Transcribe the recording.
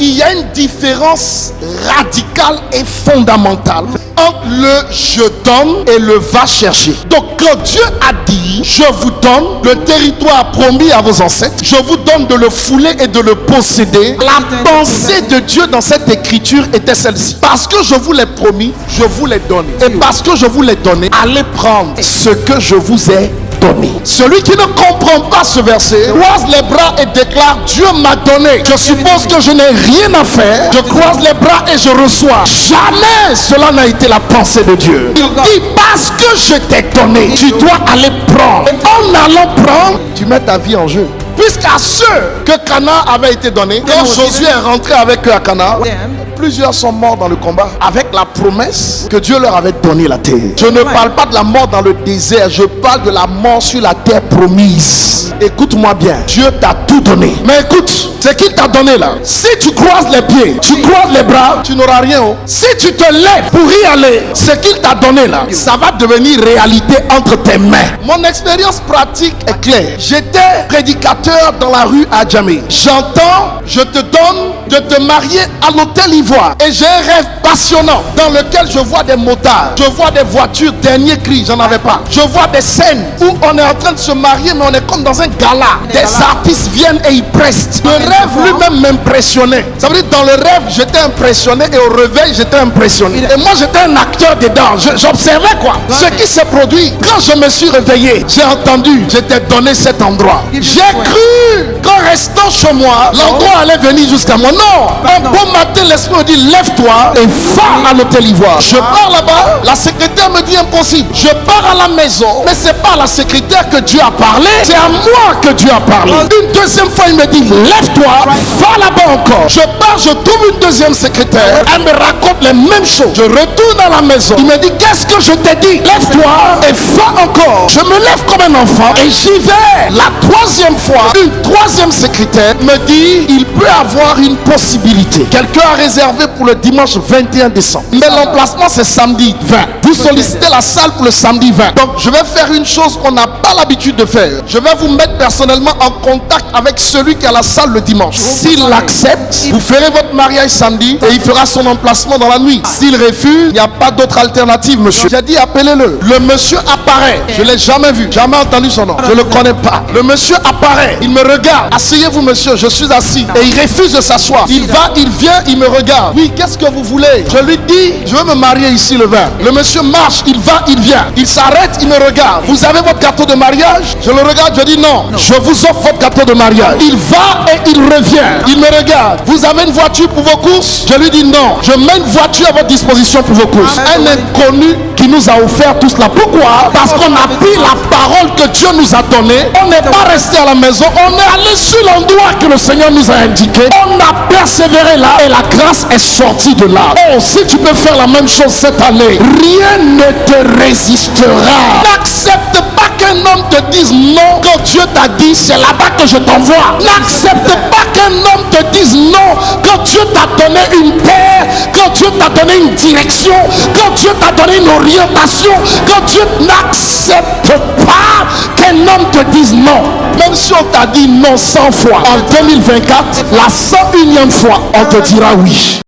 il y a une différence radicale et fondamentale entre le je donne et le va chercher. Donc quand Dieu a dit je vous donne le territoire promis à vos ancêtres, je vous donne de le fouler et de le posséder, la pensée de Dieu dans cette écriture était celle-ci: parce que je vous l'ai promis, je vous l'ai donné, et parce que je vous l'ai donné, allez prendre ce que je vous ai donné. Celui qui ne comprend pas ce verset croise les bras et déclare: Dieu m'a donné, je suppose que je n'ai rien à faire, je croise les bras et je reçois. Jamais cela n'a été la pensée de Dieu. Il dit: parce que je t'ai donné, tu dois aller prendre. Et en allant prendre, tu mets ta vie en jeu. Puisqu'à ceux que Canaan avait été donné, quand Josué est rentré avec eux à Canaan, plusieurs sont morts dans le combat avec la promesse que Dieu leur avait donné la terre. Je ne parle pas de la mort dans le désert, je parle de la mort sur la terre promise. Écoute-moi bien, Dieu t'a tout donné. Mais écoute, ce qu'il t'a donné là, si tu croises les pieds, tu croises les bras, tu n'auras rien. Si tu te lèves pour y aller, ce qu'il t'a donné là, ça va devenir réalité entre tes mains. Mon expérience pratique est claire. J'étais prédicateur dans la rue à Djamé. J'entends: je te donne de te marier à l'hôtel Ivoire. Et j'ai un rêve passionnant dans lequel je vois des motards, je vois des voitures dernier cri, j'en avais pas. Je vois des scènes où on est en train de se marier, mais on est comme dans un gala. Des artistes viennent et ils prestent. Le rêve lui-même m'impressionnait. Ça veut dire, dans le rêve j'étais impressionné et au réveil j'étais impressionné. Et moi j'étais un acteur dedans. J'observais quoi. Ce qui s'est produit. Quand je me suis réveillé, j'ai entendu: je t'ai donné cet endroit. J'ai cru qu'en restant chez moi, l'endroit allait venir jusqu'à moi. Non. Un bon matin, l'esprit me dit: lève-toi et va à l'hôtel Ivoire. Je pars là-bas, la secrétaire me dit: impossible. Je pars à la maison, mais c'est pas à la secrétaire que Dieu a parlé, c'est à moi que Dieu a parlé. Une deuxième fois, il me dit: lève-toi, va là-bas encore. Je pars, je trouve une deuxième secrétaire, elle me raconte les mêmes choses. Je retourne à la maison, il me dit: qu'est-ce que je t'ai dit? Lève-toi et va encore. Je me lève comme un enfant et j'y vais. La troisième fois, une troisième secrétaire me dit: il peut avoir une possibilité. Quelqu'un a réservé pour le dimanche 21 décembre. Mais l'emplacement c'est samedi 20. Vous sollicitez la salle pour le samedi 20. Donc je vais faire une chose qu'on n'a pas l'habitude de faire. Je vais vous mettre personnellement en contact avec celui qui a la salle le dimanche. S'il l'accepte, vous ferez votre mariage samedi et il fera son emplacement dans la nuit. S'il refuse, il n'y a pas d'autre alternative, monsieur. J'ai dit: appelez-le. Le monsieur apparaît. Je ne l'ai jamais vu, jamais entendu son nom. Je ne le connais pas. Le monsieur apparaît. Il me regarde. Asseyez-vous, monsieur. Je suis assis. Et il refuse de s'asseoir. Il va, il vient, il me regarde. Oui, qu'est-ce que vous voulez? Je lui dis: je veux me marier ici le 20. Le monsieur marche, il va, il vient. Il s'arrête, il me regarde. Vous avez votre gâteau de mariage? Je le regarde, je dis: non. Je vous offre votre gâteau de mariage. Il va et il revient. Il me regarde. Vous avez une voiture pour vos courses? Je lui dis: non. Je mets une voiture à votre disposition pour vos courses. Un inconnu qui nous a offert tout cela. Pourquoi? Parce qu'on a pris la parole que Dieu nous a donnée. On n'est pas resté à la maison. On est allé sur l'endroit que le Seigneur nous a indiqué. On a persévéré là et la grâce est sortie de là. Oh, si tu peux faire la même chose cette année, rien ne te résistera. N'accepte pas qu'un homme te dise non quand Dieu t'a dit: c'est là-bas que je t'envoie. N'accepte pas qu'un homme te dise non quand Dieu t'a donné une terre, quand Dieu t'a donné une direction, quand Dieu t'a donné une orientation, quand Dieu n'accepte pas qu'un homme te dise non. Même si on t'a dit non 100 fois, en 2024, la 101e fois, on te dira oui.